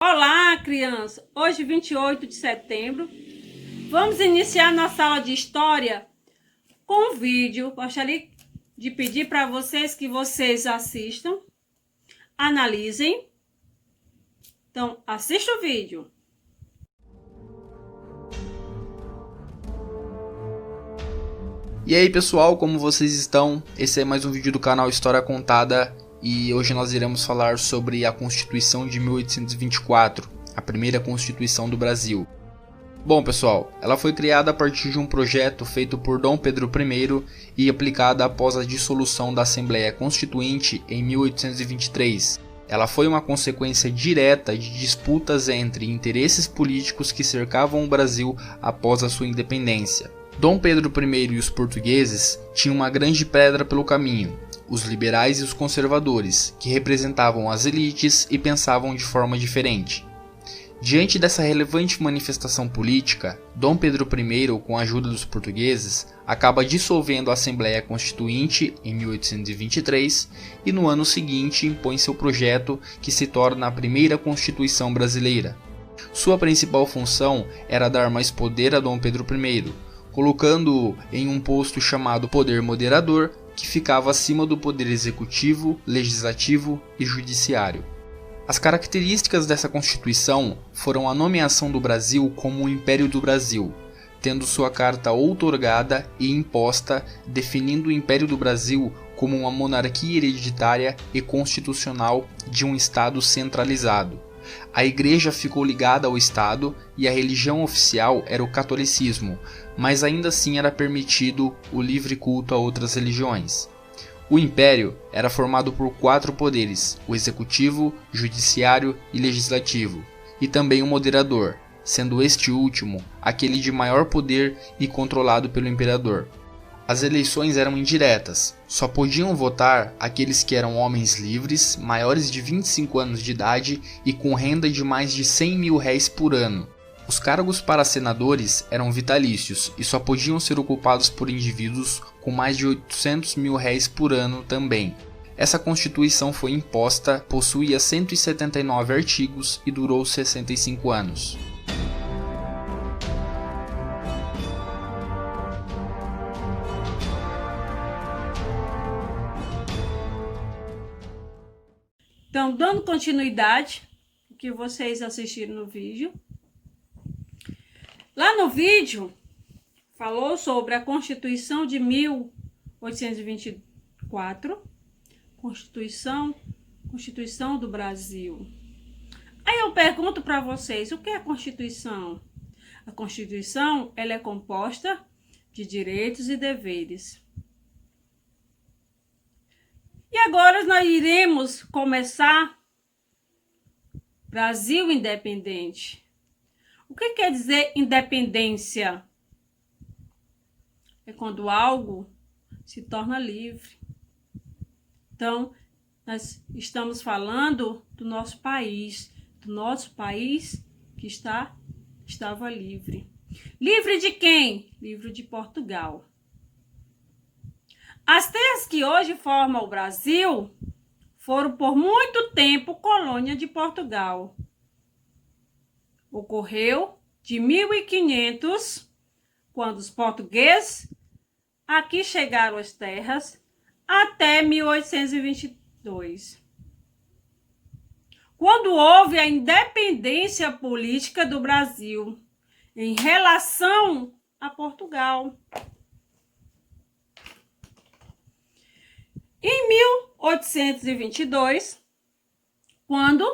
Olá, criança! Hoje, 28 de setembro, vamos iniciar nossa aula de História com um vídeo. Gostaria de pedir para vocês que vocês assistam, analisem. Então, assista o vídeo. E aí pessoal, como vocês estão? Esse é mais um vídeo do canal História Contada e hoje nós iremos falar sobre a Constituição de 1824, a primeira Constituição do Brasil. Bom pessoal, ela foi criada a partir de um projeto feito por Dom Pedro I e aplicada após a dissolução da Assembleia Constituinte em 1823. Ela foi uma consequência direta de disputas entre interesses políticos que cercavam o Brasil após a sua independência. Dom Pedro I e os portugueses tinham uma grande pedra pelo caminho, os liberais e os conservadores, que representavam as elites e pensavam de forma diferente. Diante dessa relevante manifestação política, Dom Pedro I, com a ajuda dos portugueses, acaba dissolvendo a Assembleia Constituinte em 1823 e no ano seguinte impõe seu projeto que se torna a primeira Constituição brasileira. Sua principal função era dar mais poder a Dom Pedro I, colocando-o em um posto chamado Poder Moderador, que ficava acima do Poder Executivo, Legislativo e Judiciário. As características dessa Constituição foram a nomeação do Brasil como o Império do Brasil, tendo sua carta outorgada e imposta, definindo o Império do Brasil como uma monarquia hereditária e constitucional de um Estado centralizado. A Igreja ficou ligada ao Estado e a religião oficial era o catolicismo, mas ainda assim era permitido o livre culto a outras religiões. O Império era formado por 4 poderes: o Executivo, Judiciário e Legislativo, e também o Moderador, sendo este último aquele de maior poder e controlado pelo imperador. As eleições eram indiretas, só podiam votar aqueles que eram homens livres, maiores de 25 anos de idade e com renda de mais de 100 mil réis por ano. Os cargos para senadores eram vitalícios e só podiam ser ocupados por indivíduos com mais de 800 mil réis por ano também. Essa Constituição foi imposta, possuía 179 artigos e durou 65 anos. Então, dando continuidade ao que vocês assistiram no vídeo. Lá no vídeo, falou sobre a Constituição de 1824, Constituição do Brasil. Aí eu pergunto para vocês, o que é a Constituição? A Constituição, ela é composta de direitos e deveres. E agora nós iremos começar Brasil independente. O que quer dizer independência? É quando algo se torna livre. Então, nós estamos falando do nosso país que estava livre. Livre de quem? Livre de Portugal. As terras que hoje formam o Brasil foram por muito tempo colônia de Portugal. Ocorreu de 1500, quando os portugueses aqui chegaram às terras, até 1822, quando houve a independência política do Brasil em relação a Portugal. Em 1822, quando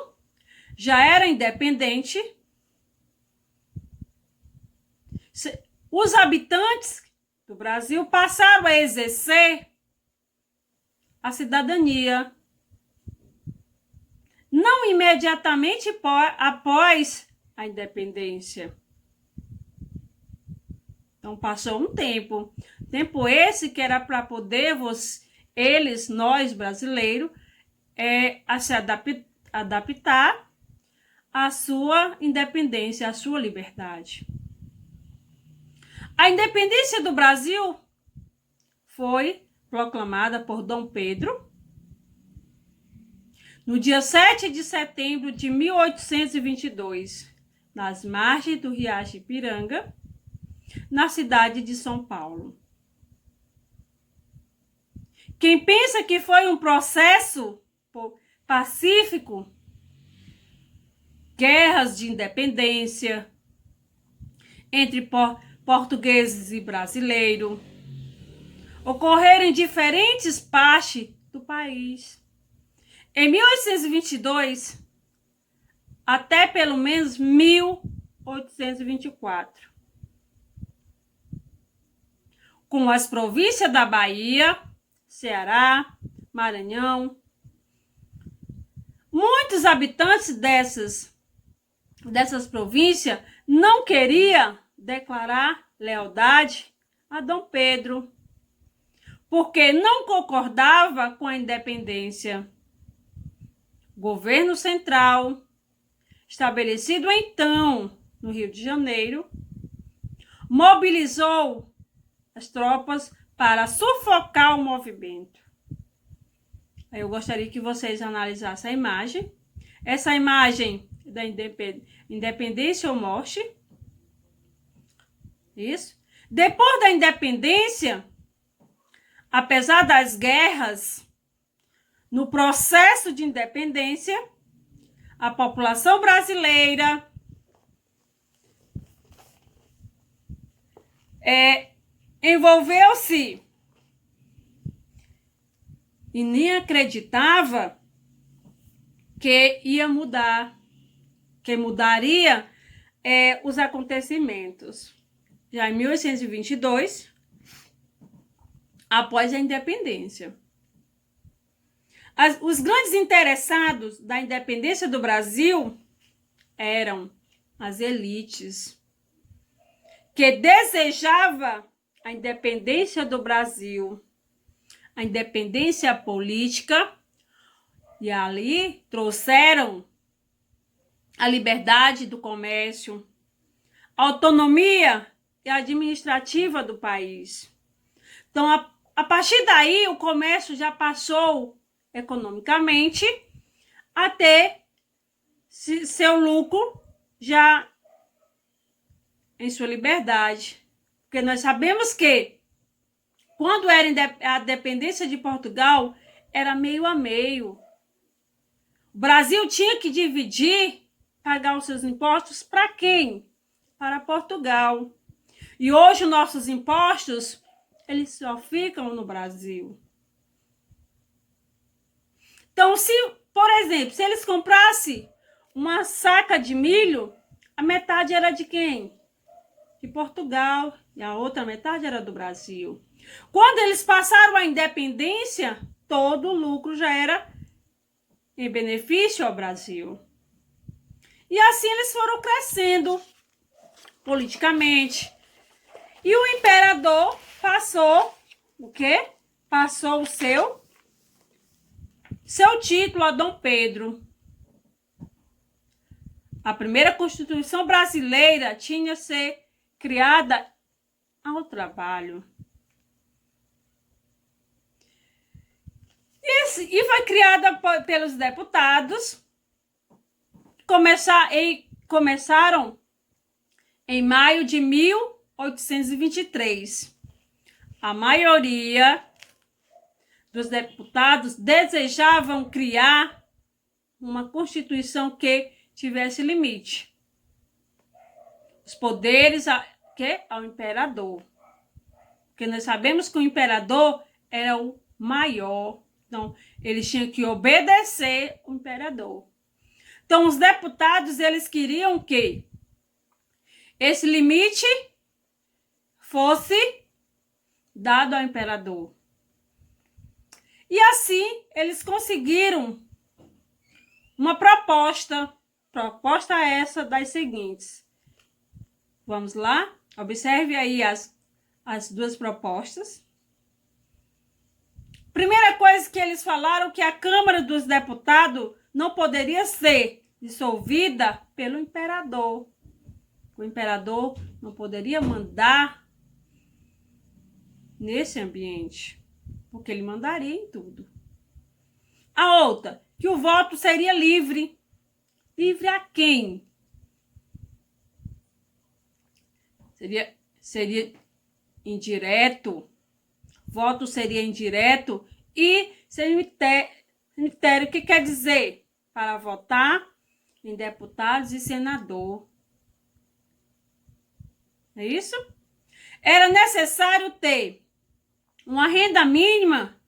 já era independente, os habitantes do Brasil passaram a exercer a cidadania. Não imediatamente após a independência. Então passou um tempo. Tempo esse que era para poder nós brasileiros, a se adaptar à sua independência, à sua liberdade. A independência do Brasil foi proclamada por Dom Pedro no dia 7 de setembro de 1822, nas margens do Riacho Ipiranga, na cidade de São Paulo. Quem pensa que foi um processo pacífico, guerras de independência entre portugueses e brasileiros, ocorreram em diferentes partes do país. Em 1822, até pelo menos 1824, com as províncias da Bahia, Ceará, Maranhão. Muitos habitantes dessas províncias não queriam declarar lealdade a Dom Pedro, porque não concordava com a independência. O governo central, estabelecido então no Rio de Janeiro, mobilizou as tropas para sufocar o movimento. Eu gostaria que vocês analisassem a imagem. Essa imagem da independência ou morte. Isso. Depois da independência, apesar das guerras, no processo de independência, a população brasileira envolveu-se e nem acreditava que ia mudar, que mudaria os acontecimentos. Já em 1822, após a independência. Os grandes interessados da independência do Brasil eram as elites, que desejavam a independência do Brasil, a independência política, e ali trouxeram a liberdade do comércio, a autonomia administrativa do país. Então, a partir daí, o comércio já passou, economicamente, a ter seu lucro já em sua liberdade. Porque nós sabemos que, quando era a dependência de Portugal, era meio a meio. O Brasil tinha que dividir, pagar os seus impostos para quem? Para Portugal. E hoje, os nossos impostos, eles só ficam no Brasil. Então, se, por exemplo, se eles comprassem uma saca de milho, a metade era de quem? De Portugal, e a outra metade era do Brasil. Quando eles passaram a independência, todo o lucro já era em benefício ao Brasil. E assim eles foram crescendo politicamente. E o imperador passou o quê? Passou o seu título a Dom Pedro. A primeira Constituição brasileira tinha que ser criada ao trabalho. E foi criada pelos deputados. Começaram em maio de 1823. A maioria dos deputados desejavam criar uma Constituição que tivesse limite. Os poderes ao imperador. Porque nós sabemos que o imperador era o maior. Então, eles tinham que obedecer o imperador. Então, os deputados, eles queriam que esse limite fosse dado ao imperador. E assim, eles conseguiram uma proposta. Proposta essa das seguintes. Vamos lá? Observe aí as duas propostas. Primeira coisa que eles falaram, que a Câmara dos Deputados não poderia ser dissolvida pelo imperador. O imperador não poderia mandar nesse ambiente, porque ele mandaria em tudo. A outra, que o voto seria livre. Livre a quem? Seria indireto. Voto seria indireto e cemitério, o que quer dizer? Para votar em deputados e senador. É isso? Era necessário ter uma renda mínima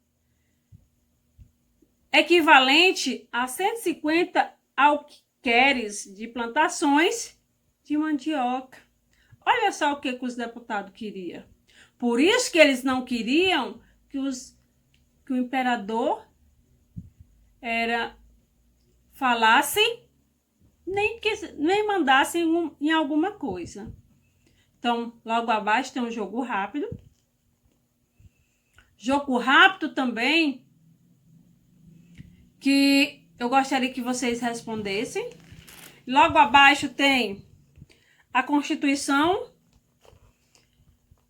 equivalente a 150 alqueires de plantações de mandioca. Olha só o que os deputados queriam. Por isso que eles não queriam que o imperador falasse nem mandasse em alguma coisa. Então, logo abaixo tem um jogo rápido. Jogo rápido também, que eu gostaria que vocês respondessem. Logo abaixo tem a Constituição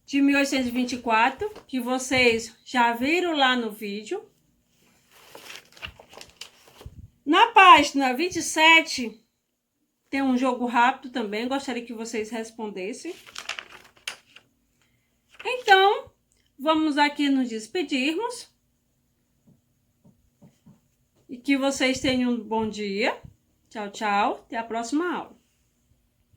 de 1824, que vocês já viram lá no vídeo. Na página 27, tem um jogo rápido também, gostaria que vocês respondessem. Então, vamos aqui nos despedirmos. E que vocês tenham um bom dia. Tchau, tchau. Até a próxima aula.